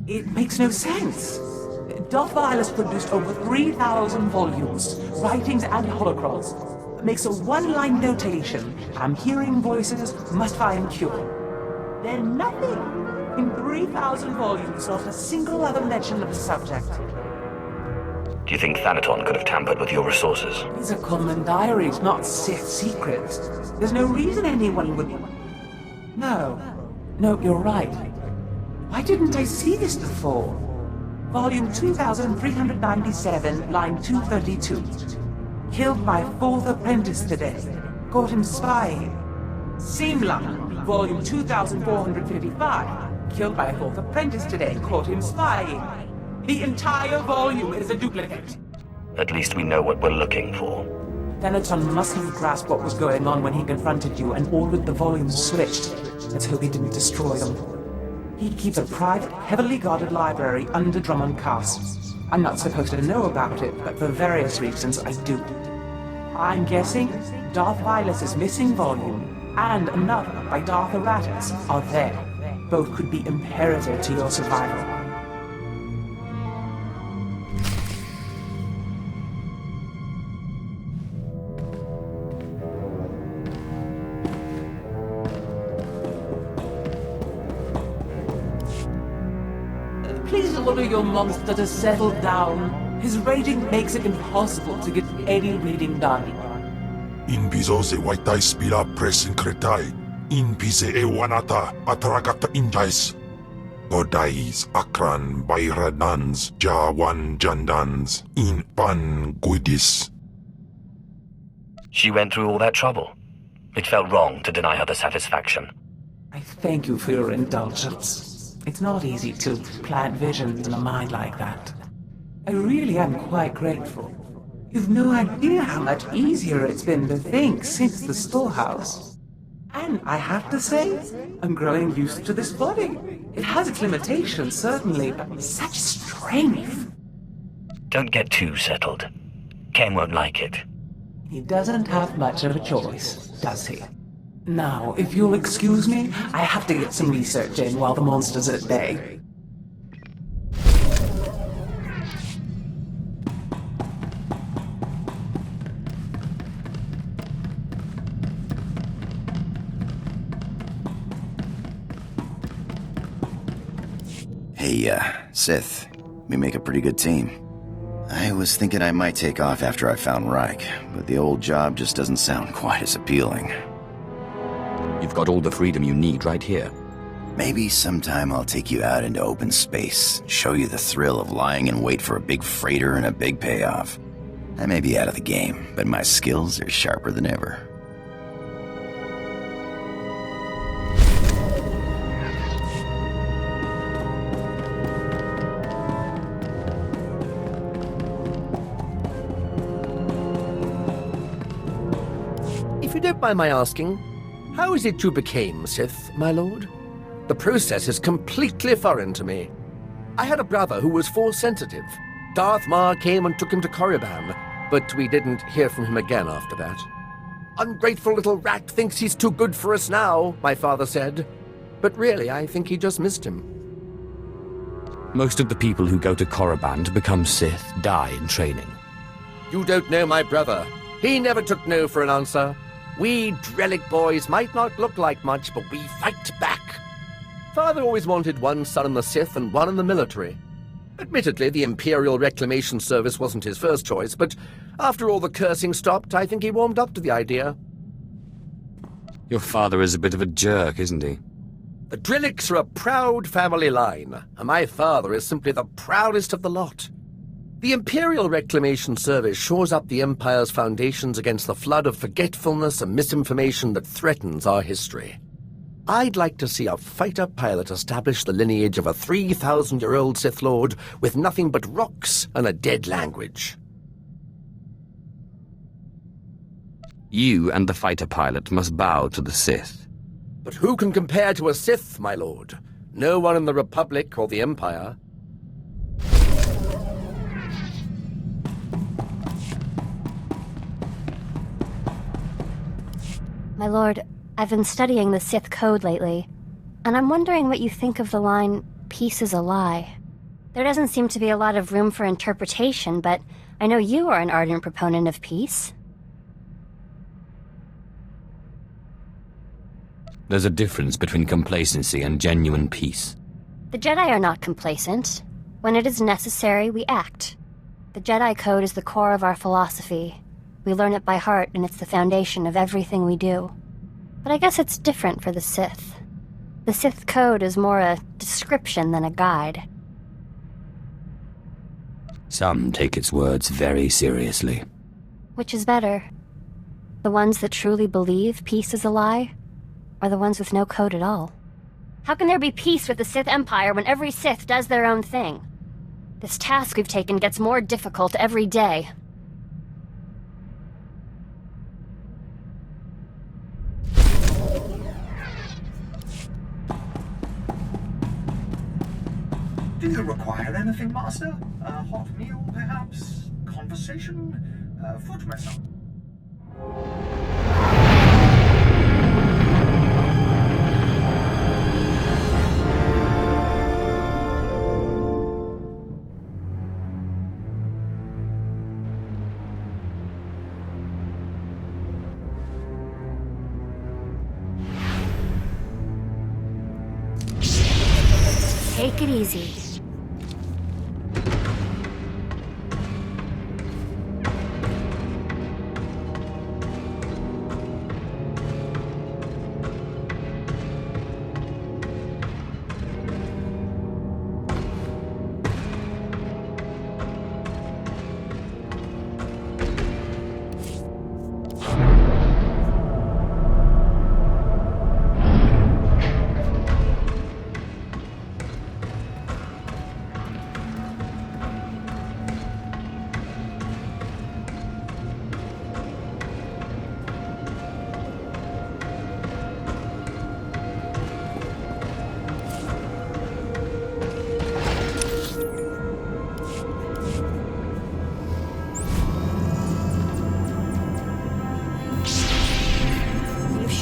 It makes no sense. Darth Violet produced over 3,000 volumes, writings and holocrons. Makes a one-line notation. I'm hearing voices, must find cure. Then nothing. In 3,000 volumes, not a single other mention of the subject. Do you think Thanaton could have tampered with your resources? These are common diaries, not Sith secrets. There's no reason anyone would... No, you're right. Why didn't I see this before? Volume 2397, line 232. Killed my 4th apprentice today. Caught him spying. Simla, volume 2455. Killed my 4th apprentice today. Caught him spying. The entire volume is a duplicate. At least we know what we're looking for. Thanaton must have grasped what was going on when he confronted you and ordered the volumes switched. Let's hope he didn't destroy them. He keeps a private, heavily guarded library under Drummond Castle. I'm not supposed to know about it, but for various reasons I do. I'm guessing Darth Violet's missing volume and another by Darth Aratus are there. Both could be imperative to your survival. Please order your monster to settle down. His raging makes it impossible to get any reading done. Inviso se waitai spira presin kretai. Inpise e wanata atragata injais. Bodais akran bayradans jawan jandans in pan guidis. She went through all that trouble. It felt wrong to deny her the satisfaction. I thank you for your indulgence. It's not easy to plant visions in a mind like that. I really am quite grateful. You've no idea how much easier it's been to think since the storehouse. And I have to say, I'm growing used to this body. It has its limitations, certainly, but such strength. Don't get too settled. Ken won't like it. He doesn't have much of a choice, does he? Now, if you'll excuse me, I have to get some research in while the monster's at bay. Hey, Sith. We make a pretty good team. I was thinking I might take off after I found Reich, but the old job just doesn't sound quite as appealing. You've got all the freedom you need right here. Maybe sometime I'll take you out into open space, show you the thrill of lying in wait for a big freighter and a big payoff. I may be out of the game, but my skills are sharper than ever. If you don't mind my asking, how is it you became Sith, my lord? The process is completely foreign to me. I had a brother who was Force-sensitive. Darth Maul came and took him to Korriban, but we didn't hear from him again after that. Ungrateful little rat thinks he's too good for us now, my father said. But really, I think he just missed him. Most of the people who go to Korriban to become Sith die in training. You don't know my brother. He never took no for an answer. We Drellic boys might not look like much, but we fight back. Father always wanted one son in the Sith and one in the military. Admittedly, the Imperial Reclamation Service wasn't his first choice, but after all the cursing stopped, I think he warmed up to the idea. Your father is a bit of a jerk, isn't he? The Drellics are a proud family line, and my father is simply the proudest of the lot. The Imperial Reclamation Service shores up the Empire's foundations against the flood of forgetfulness and misinformation that threatens our history. I'd like to see a fighter pilot establish the lineage of a 3,000-year-old Sith Lord with nothing but rocks and a dead language. You and the fighter pilot must bow to the Sith. But who can compare to a Sith, my lord? No one in the Republic or the Empire. My lord, I've been studying the Sith code lately, and I'm wondering what you think of the line, peace is a lie. There doesn't seem to be a lot of room for interpretation, but I know you are an ardent proponent of peace. There's a difference between complacency and genuine peace. The Jedi are not complacent. When it is necessary, we act. The Jedi Code is the core of our philosophy. We learn it by heart, and it's the foundation of everything we do. But I guess it's different for the Sith. The Sith Code is more a description than a guide. Some take its words very seriously. Which is better? The ones that truly believe peace is a lie? Or the ones with no code at all? How can there be peace with the Sith Empire when every Sith does their own thing? This task we've taken gets more difficult every day. Do you require anything, Master? A hot meal, perhaps? Conversation? Foot massage? Take it easy.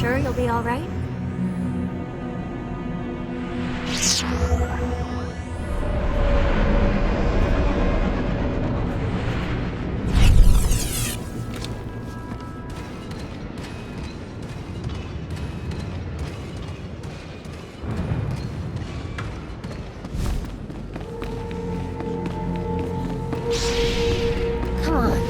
Sure you'll be all right? Come on.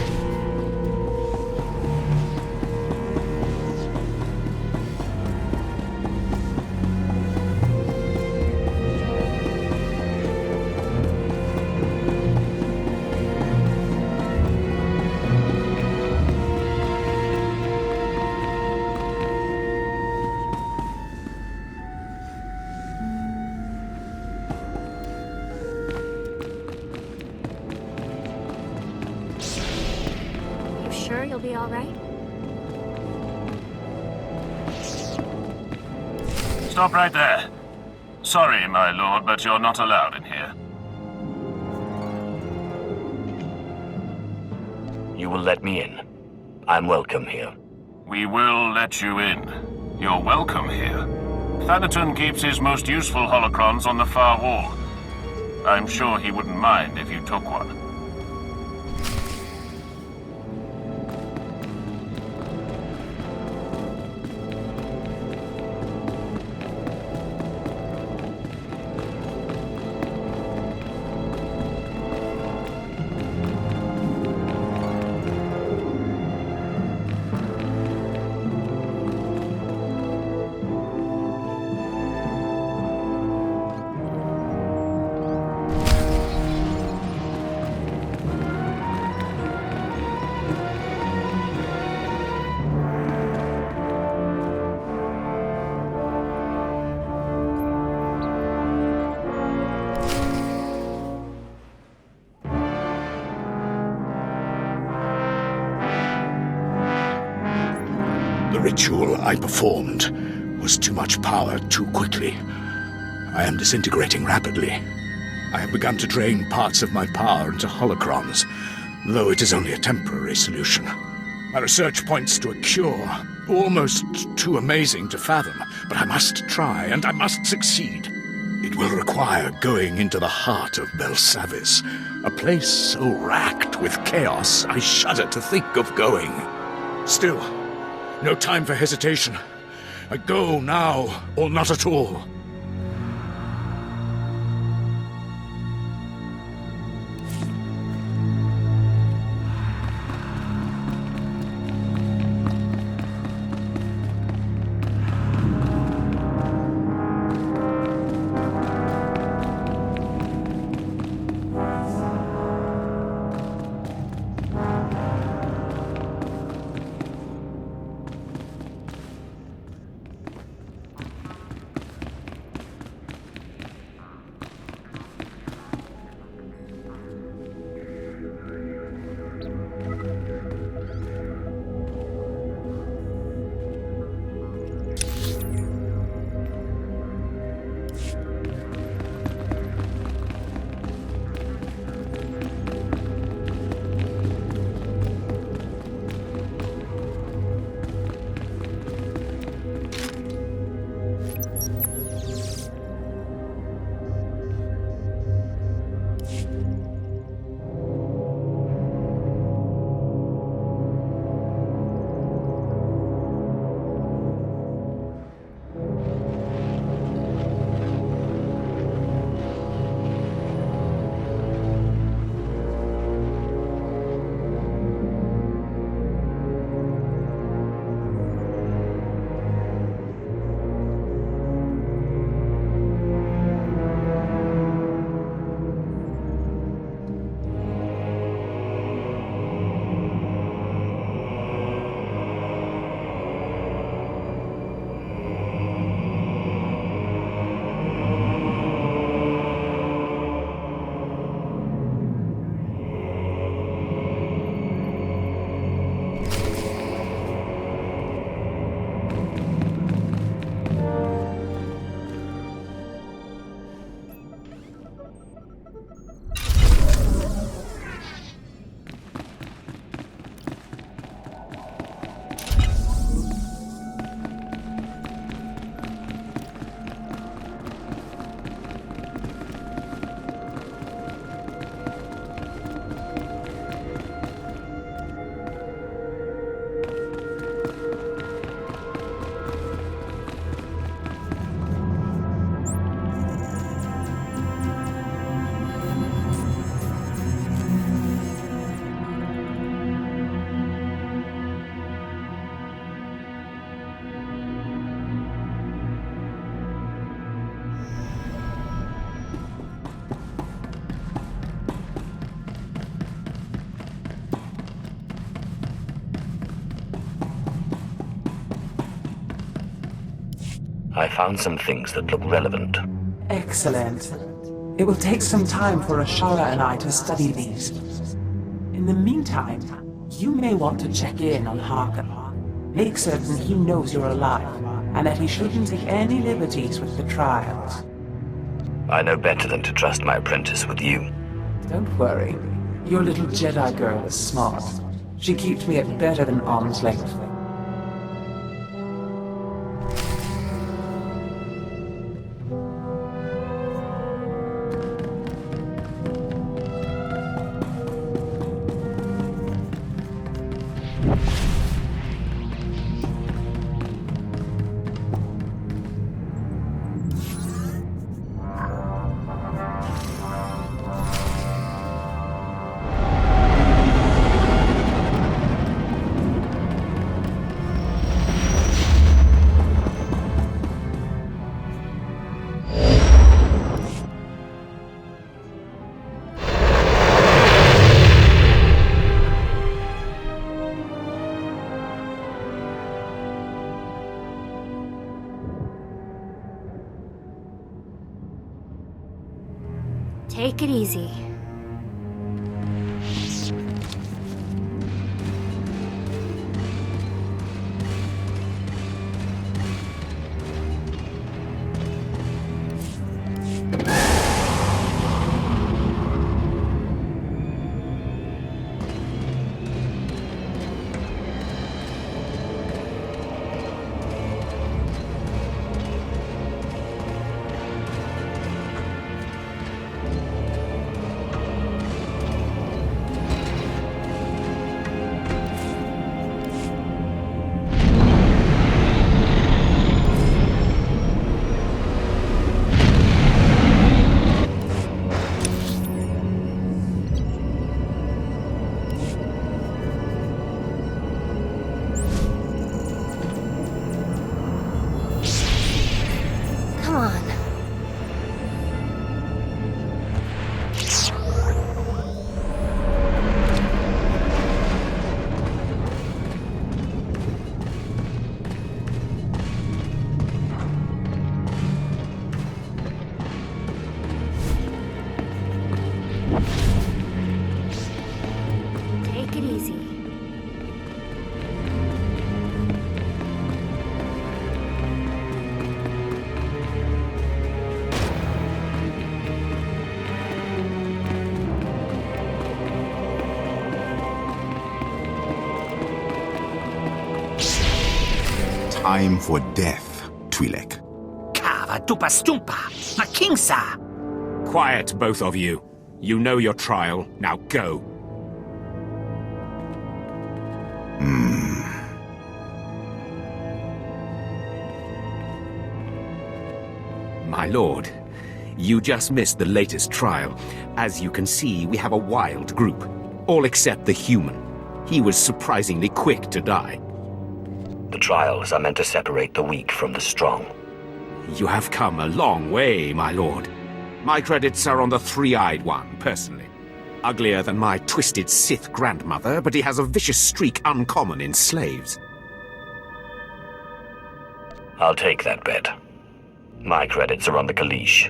Sure you'll be all right? Stop right there. Sorry, my lord, but you're not allowed in here. You will let me in. I'm welcome here. We will let you in. You're welcome here. Thanaton keeps his most useful holocrons on the far wall. I'm sure he wouldn't mind if you took one. The ritual I performed was too much power too quickly. I am disintegrating rapidly. I have begun to drain parts of my power into holocrons, though it is only a temporary solution. My research points to a cure, almost too amazing to fathom, but I must try, and I must succeed. It will require going into the heart of Belsavis, a place so racked with chaos I shudder to think of going. Still, no time for hesitation. I go now, or not at all. I found some things that look relevant. Excellent. It will take some time for Ashara and I to study these. In the meantime, you may want to check in on Harker. Make certain he knows you're alive, and that he shouldn't take any liberties with the trials. I know better than to trust my apprentice with you. Don't worry. Your little Jedi girl is smart. She keeps me at better than arm's length. Take it easy. Come on. Take it easy. Time for death, Twi'lek. Kava tupa stumpa, makingsa. Quiet, both of you. You know your trial. Now go. My lord, you just missed the latest trial. As you can see, we have a wild group. All except the human. He was surprisingly quick to die. The trials are meant to separate the weak from the strong. You have come a long way, my lord. My credits are on the three-eyed one, personally. Uglier than my twisted Sith grandmother, but he has a vicious streak uncommon in slaves. I'll take that bet. My credits are on the Kaleesh.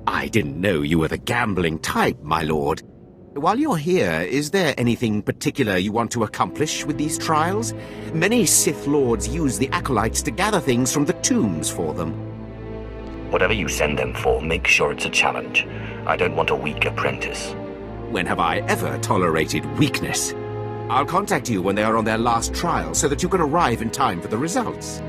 I didn't know you were the gambling type, my lord. While you're here, is there anything particular you want to accomplish with these trials? Many Sith Lords use the Acolytes to gather things from the tombs for them. Whatever you send them for, make sure it's a challenge. I don't want a weak apprentice. When have I ever tolerated weakness? I'll contact you when they are on their last trial so that you can arrive in time for the results.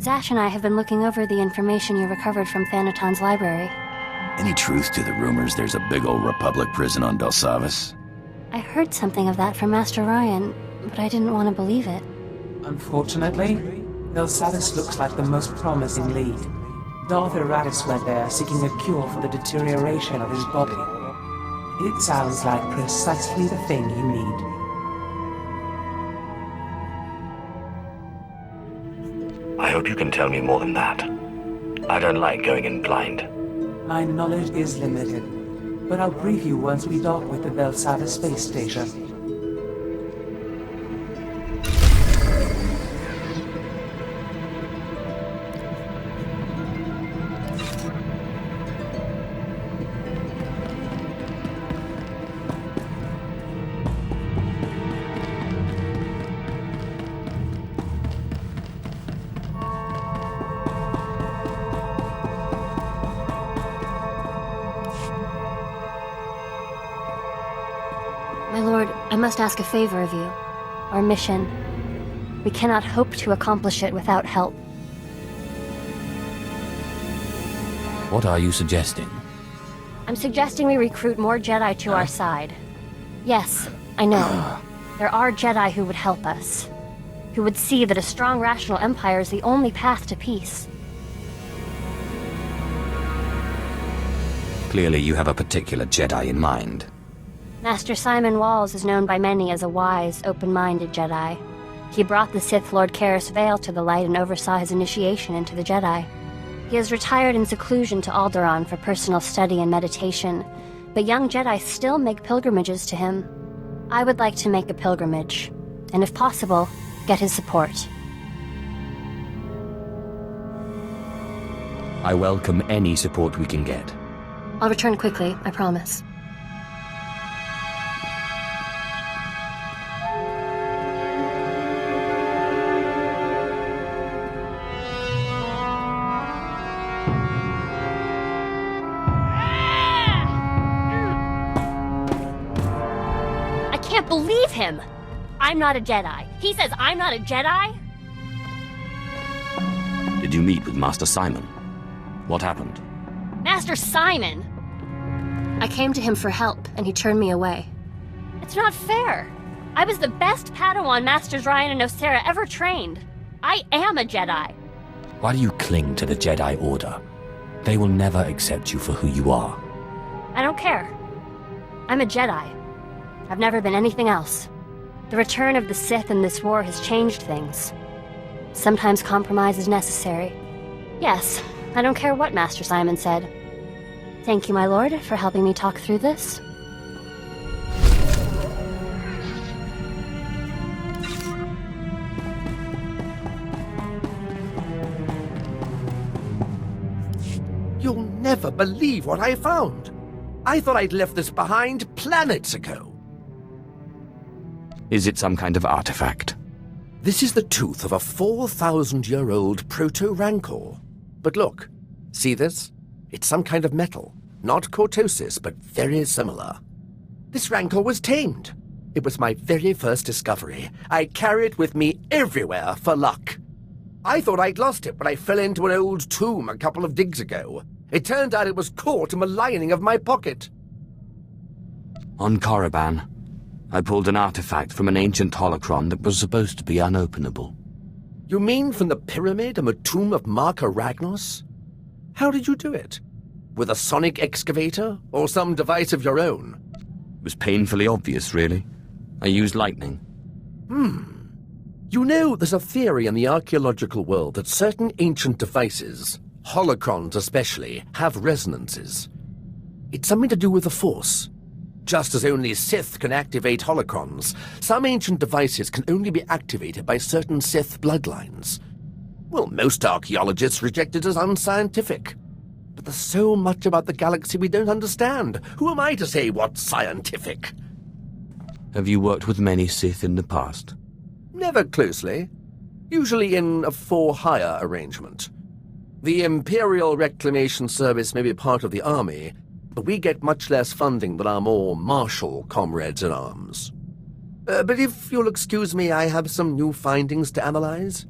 Zash and I have been looking over the information you recovered from Thanaton's library. Any truth to the rumors there's a big old Republic prison on Belsavis? I heard something of that from Master Ryan, but I didn't want to believe it. Unfortunately, Belsavis looks like the most promising lead. Darth Eratus went there seeking a cure for the deterioration of his body. It sounds like precisely the thing you need. I hope you can tell me more than that. I don't like going in blind. My knowledge is limited, but I'll brief you once we dock with the Belsavis space station. My lord, I must ask a favor of you. Our mission. We cannot hope to accomplish it without help. What are you suggesting? I'm suggesting we recruit more Jedi to our side. Yes, I know. There are Jedi who would help us. Who would see that a strong, rational empire is the only path to peace. Clearly you have a particular Jedi in mind. Master Simon Walls is known by many as a wise, open-minded Jedi. He brought the Sith Lord Karis Vale to the light and oversaw his initiation into the Jedi. He has retired in seclusion to Alderaan for personal study and meditation, but young Jedi still make pilgrimages to him. I would like to make a pilgrimage, and if possible, get his support. I welcome any support we can get. I'll return quickly, I promise. I can't believe him! I'm not a Jedi. He says I'm not a Jedi? Did did you meet with Master Simon? What happened? Master Simon! I came to him for help, and he turned me away. It's not fair. I was the best Padawan Masters Ryan and Osera ever trained. I am a Jedi. Why do you cling to the Jedi Order? They will never accept you for who you are. I don't care. I'm a Jedi. I've never been anything else. The return of the Sith in this war has changed things. Sometimes compromise is necessary. Yes, I don't care what Master Simon said. Thank you, my lord, for helping me talk through this. You'll never believe what I found. I thought I'd left this behind planets ago. Is it some kind of artifact? This is the tooth of a 4,000-year-old proto-rancor. But look, see this? It's some kind of metal. Not cortosis, but very similar. This rancor was tamed. It was my very first discovery. I carry it with me everywhere for luck. I thought I'd lost it when I fell into an old tomb a couple of digs ago. It turned out it was caught in the lining of my pocket. On Korriban, I pulled an artifact from an ancient holocron that was supposed to be unopenable. You mean from the pyramid and the tomb of Marka Ragnos? How did you do it? With a sonic excavator, or some device of your own? It was painfully obvious, really. I used lightning. You know, there's a theory in the archaeological world that certain ancient devices, holocrons especially, have resonances. It's something to do with the Force. Just as only Sith can activate holocrons, some ancient devices can only be activated by certain Sith bloodlines. Well, most archaeologists reject it as unscientific. But there's so much about the galaxy we don't understand. Who am I to say what's scientific? Have you worked with many Sith in the past? Never closely. Usually in a for-hire arrangement. The Imperial Reclamation Service may be part of the Army, but we get much less funding than our more martial comrades-in-arms. But if you'll excuse me, I have some new findings to analyze.